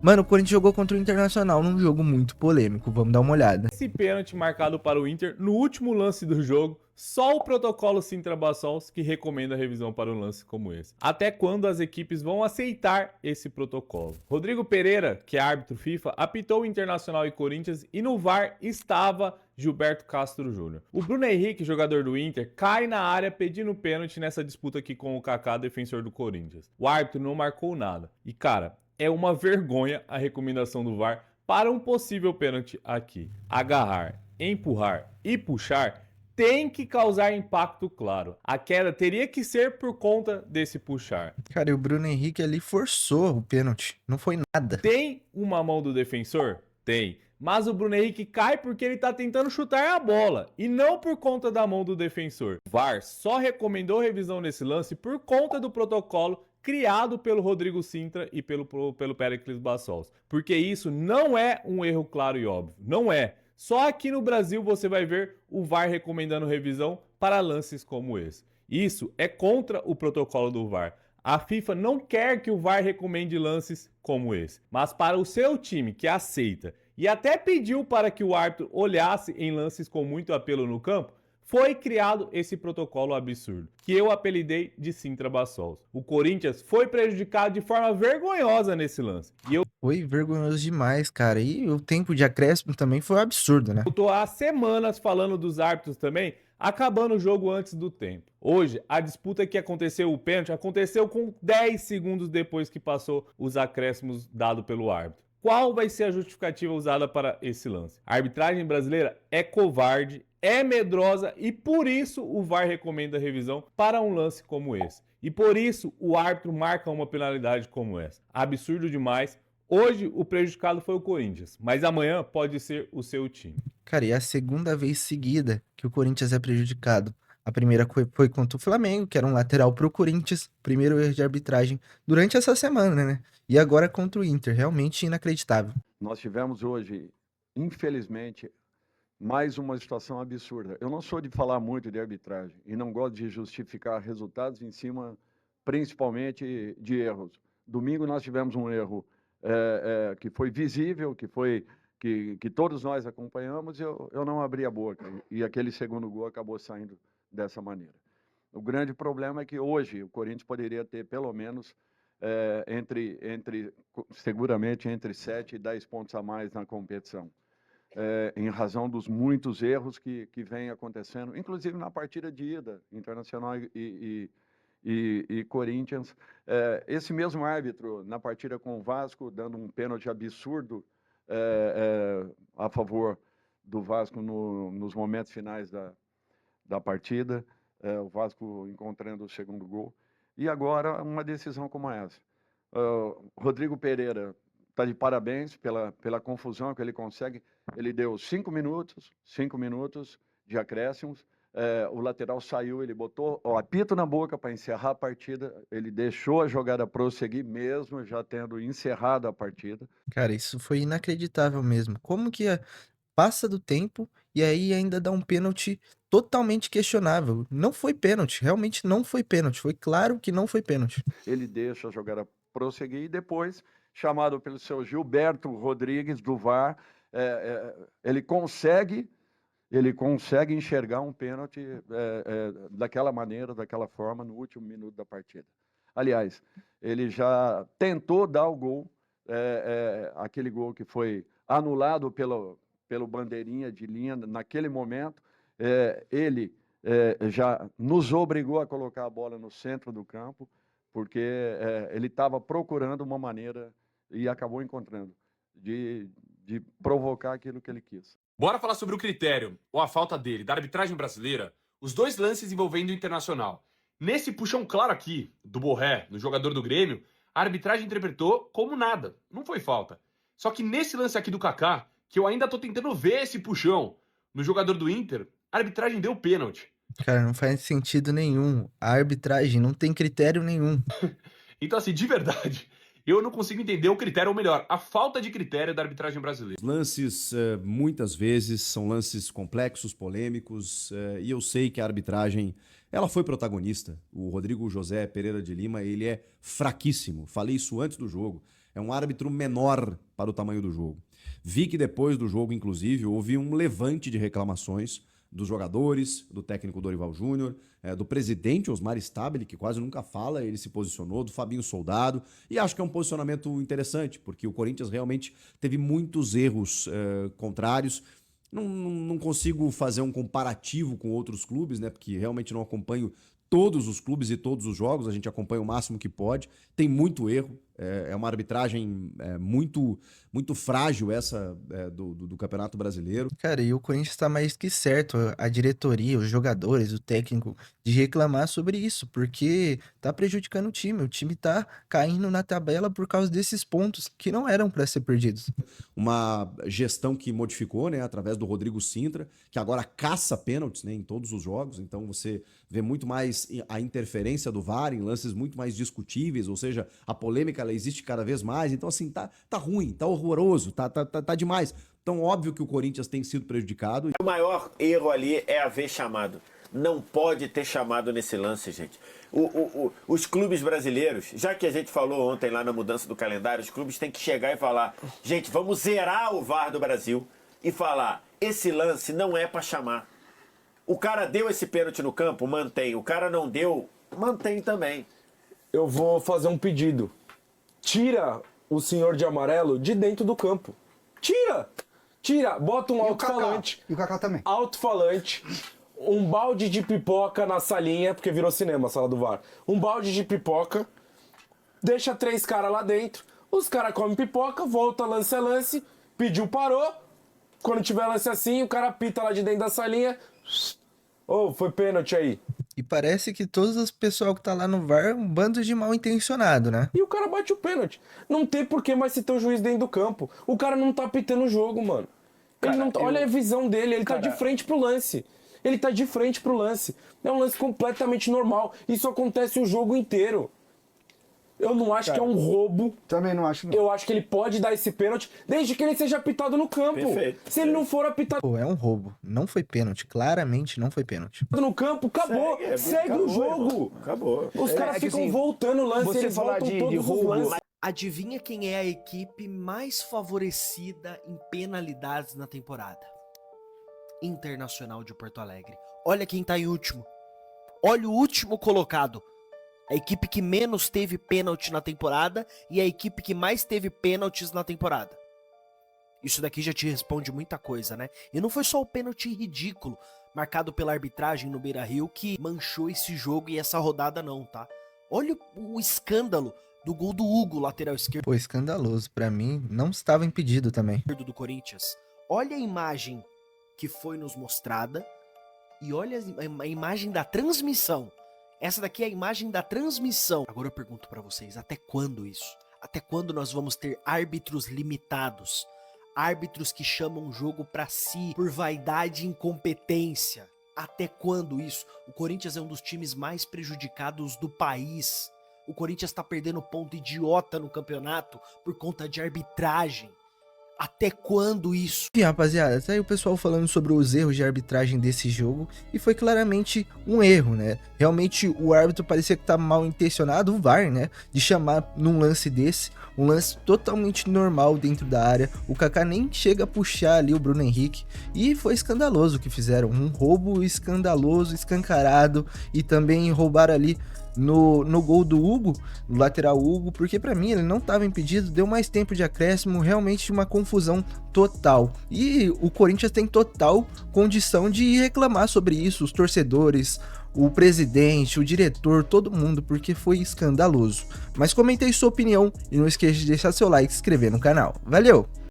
Mano, o Corinthians jogou contra o Internacional num jogo muito polêmico, vamos dar uma olhada. Esse pênalti marcado para o Inter no último lance do jogo, só o protocolo Sintra Bassols que recomenda a revisão para um lance como esse. Até quando as equipes vão aceitar esse protocolo? Rodrigo Pereira, que é árbitro FIFA, apitou o Internacional e Corinthians e no VAR estava Gilberto Castro Júnior. O Bruno Henrique, jogador do Inter, cai na área pedindo pênalti nessa disputa aqui com o Kaká, defensor do Corinthians. O árbitro não marcou nada. E cara, é uma vergonha a recomendação do VAR para um possível pênalti aqui. Agarrar, empurrar e puxar tem que causar impacto claro. A queda teria que ser por conta desse puxar. Cara, e o Bruno Henrique ali forçou o pênalti, não foi nada. Tem uma mão do defensor? Tem. Mas o Bruno Henrique cai porque ele tá tentando chutar a bola e não por conta da mão do defensor. O VAR só recomendou revisão nesse lance por conta do protocolo criado pelo Rodrigo Sintra e pelo Péricles Bassols. Porque isso não é um erro claro e óbvio. Não é. Só aqui no Brasil você vai ver o VAR recomendando revisão para lances como esse. Isso é contra o protocolo do VAR. A FIFA não quer que o VAR recomende lances como esse, mas para o seu time que aceita e até pediu para que o árbitro olhasse em lances com muito apelo no campo, foi criado esse protocolo absurdo, que eu apelidei de Sintra Bassols. O Corinthians foi prejudicado de forma vergonhosa nesse lance. E eu Foi vergonhoso demais, cara. E o tempo de acréscimo também foi um absurdo, né? tô há semanas falando dos árbitros também, acabando o jogo antes do tempo. Hoje, a disputa que aconteceu, o pênalti, aconteceu com 10 segundos depois que passou os acréscimos dado pelo árbitro. Qual vai ser a justificativa usada para esse lance? A arbitragem brasileira é covarde, é medrosa e por isso o VAR recomenda a revisão para um lance como esse. E por isso o árbitro marca uma penalidade como essa. Absurdo demais. Hoje o prejudicado foi o Corinthians, mas amanhã pode ser o seu time. Cara, e é a segunda vez seguida que o Corinthians é prejudicado. A primeira foi contra o Flamengo, que era um lateral pro Corinthians, primeiro erro de arbitragem durante essa semana, né? E agora contra o Inter, realmente inacreditável. Nós tivemos hoje, infelizmente, mais uma situação absurda. Eu não sou de falar muito de arbitragem e não gosto de justificar resultados em cima, principalmente, de erros. Domingo nós tivemos um erro que foi visível, que todos nós acompanhamos, e eu não abri a boca. E aquele segundo gol acabou saindo dessa maneira. O grande problema é que hoje o Corinthians poderia ter pelo menos seguramente entre 7 e 10 pontos a mais na competição, em razão dos muitos erros que vêm acontecendo, inclusive na partida de ida, Internacional e Corinthians. Esse mesmo árbitro, na partida com o Vasco, dando um pênalti absurdo a favor do Vasco nos momentos finais da partida, o Vasco encontrando o segundo gol. E agora uma decisão como essa. Rodrigo Pereira está de parabéns pela confusão que ele consegue. Ele deu 5 minutos de acréscimos. O lateral saiu, ele botou o apito na boca para encerrar a partida. Ele deixou a jogada prosseguir, mesmo já tendo encerrado a partida. Cara, isso foi inacreditável mesmo. Como que passa do tempo e aí ainda dá um pênalti totalmente questionável? Não foi pênalti, realmente não foi pênalti. Foi claro que não foi pênalti. Ele deixa a jogada prosseguir e depois, chamado pelo seu Gilberto Rodrigues, do VAR, ele consegue enxergar um pênalti daquela maneira, daquela forma, no último minuto da partida. Aliás, ele já tentou dar o gol, aquele gol que foi anulado pelo bandeirinha de linha naquele momento. Ele já nos obrigou a colocar a bola no centro do campo, porque ele estava procurando uma maneira, e acabou encontrando, de provocar aquilo que ele quis. Bora falar sobre o critério, ou a falta dele, da arbitragem brasileira, os dois lances envolvendo o Internacional. Nesse puxão claro aqui, do Borré, no jogador do Grêmio, a arbitragem interpretou como nada, não foi falta. Só que nesse lance aqui do Kaká, que eu ainda tô tentando ver esse puxão, no jogador do Inter, a arbitragem deu pênalti. Cara, não faz sentido nenhum. A arbitragem não tem critério nenhum. Então assim, de verdade, eu não consigo entender o critério, ou melhor, a falta de critério da arbitragem brasileira. Os lances, muitas vezes, são lances complexos, polêmicos, e eu sei que a arbitragem, ela foi protagonista. O Rodrigo José Pereira de Lima, ele é fraquíssimo. Falei isso antes do jogo. É um árbitro menor para o tamanho do jogo. Vi que depois do jogo, inclusive, houve um levante de reclamações dos jogadores, do técnico Dorival Júnior, do presidente Osmar Stabile, que quase nunca fala, ele se posicionou, do Fabinho Soldado, e acho que é um posicionamento interessante, porque o Corinthians realmente teve muitos erros contrários. Não consigo fazer um comparativo com outros clubes, né? Porque realmente não acompanho todos os clubes e todos os jogos, a gente acompanha o máximo que pode. Tem muito erro, é uma arbitragem muito frágil essa do Campeonato Brasileiro. Cara, e o Corinthians tá mais que certo, a diretoria, os jogadores, o técnico, de reclamar sobre isso, porque tá prejudicando o time tá caindo na tabela por causa desses pontos que não eram para ser perdidos. Uma gestão que modificou, né, através do Rodrigo Sintra, que agora caça pênaltis, né, em todos os jogos, então você vê muito mais a interferência do VAR em lances muito mais discutíveis, ou seja, a polêmica ela existe cada vez mais, então assim, tá ruim, tá horroroso, tá demais. Então óbvio que o Corinthians tem sido prejudicado. O maior erro ali é haver chamado. Não pode ter chamado nesse lance, gente. Os clubes brasileiros, já que a gente falou ontem lá na mudança do calendário, os clubes têm que chegar e falar, gente, vamos zerar o VAR do Brasil e falar, esse lance não é pra chamar. O cara deu esse pênalti no campo, mantém. O cara não deu, mantém também. Eu vou fazer um pedido. Tira o senhor de amarelo de dentro do campo. Tira, bota um alto-falante. E o Kaká também. Alto-falante, um balde de pipoca na salinha, porque virou cinema a sala do VAR. Um balde de pipoca, deixa 3 caras lá dentro, os caras comem pipoca, volta lance a lance, pediu, parou. Quando tiver lance assim, o cara apita lá de dentro da salinha. Foi pênalti aí. E parece que todos os pessoal que tá lá no VAR é um bando de mal intencionado, né? E o cara bate o pênalti. Não tem por que mais se ter o juiz dentro do campo. O cara não tá apitando o jogo, mano. Ele não tá... Olha a visão dele, ele tá de frente pro lance. É um lance completamente normal. Isso acontece o jogo inteiro. Eu não acho que é um roubo. Também não acho, não. Eu acho que ele pode dar esse pênalti desde que ele seja apitado no campo. Perfeito. Se ele não for apitado Pô, é um roubo. Não foi pênalti. Claramente não foi pênalti. no campo, acabou. Segue o jogo. Irmão. Acabou. Os caras que ficam assim, voltando o lance, você eles falar voltam de todos os roubo, lances. Adivinha quem é a equipe mais favorecida em penalidades na temporada? Internacional de Porto Alegre. Olha quem tá em último. Olha o último colocado. A equipe que menos teve pênalti na temporada e a equipe que mais teve pênaltis na temporada. Isso daqui já te responde muita coisa, né? E não foi só o pênalti ridículo marcado pela arbitragem no Beira-Rio que manchou esse jogo e essa rodada não, tá? Olha o escândalo do gol do Hugo, lateral esquerdo Pô, escandaloso. Pra mim, não estava impedido também. do Corinthians. Olha a imagem que foi nos mostrada e olha a imagem da transmissão. Essa daqui é a imagem da transmissão. Agora eu pergunto pra vocês, até quando isso? Até quando nós vamos ter árbitros limitados? Árbitros que chamam o jogo pra si por vaidade e incompetência? Até quando isso? O Corinthians é um dos times mais prejudicados do país. O Corinthians tá perdendo ponto idiota no campeonato por conta de arbitragem. Até quando isso? Enfim, rapaziada, tá aí o pessoal falando sobre os erros de arbitragem desse jogo e foi claramente um erro, né? Realmente o árbitro parecia que tá mal intencionado, o VAR, né? De chamar num lance desse, um lance totalmente normal dentro da área. O Kaká nem chega a puxar ali o Bruno Henrique e foi escandaloso o que fizeram. Um roubo escandaloso, escancarado e também roubaram ali no gol do Hugo, no lateral Hugo, porque pra mim ele não tava impedido, deu mais tempo de acréscimo, realmente uma confusão total. E o Corinthians tem total condição de reclamar sobre isso, os torcedores, o presidente, o diretor, todo mundo, porque foi escandaloso. Mas comente aí sua opinião e não esqueça de deixar seu like e se inscrever no canal. Valeu!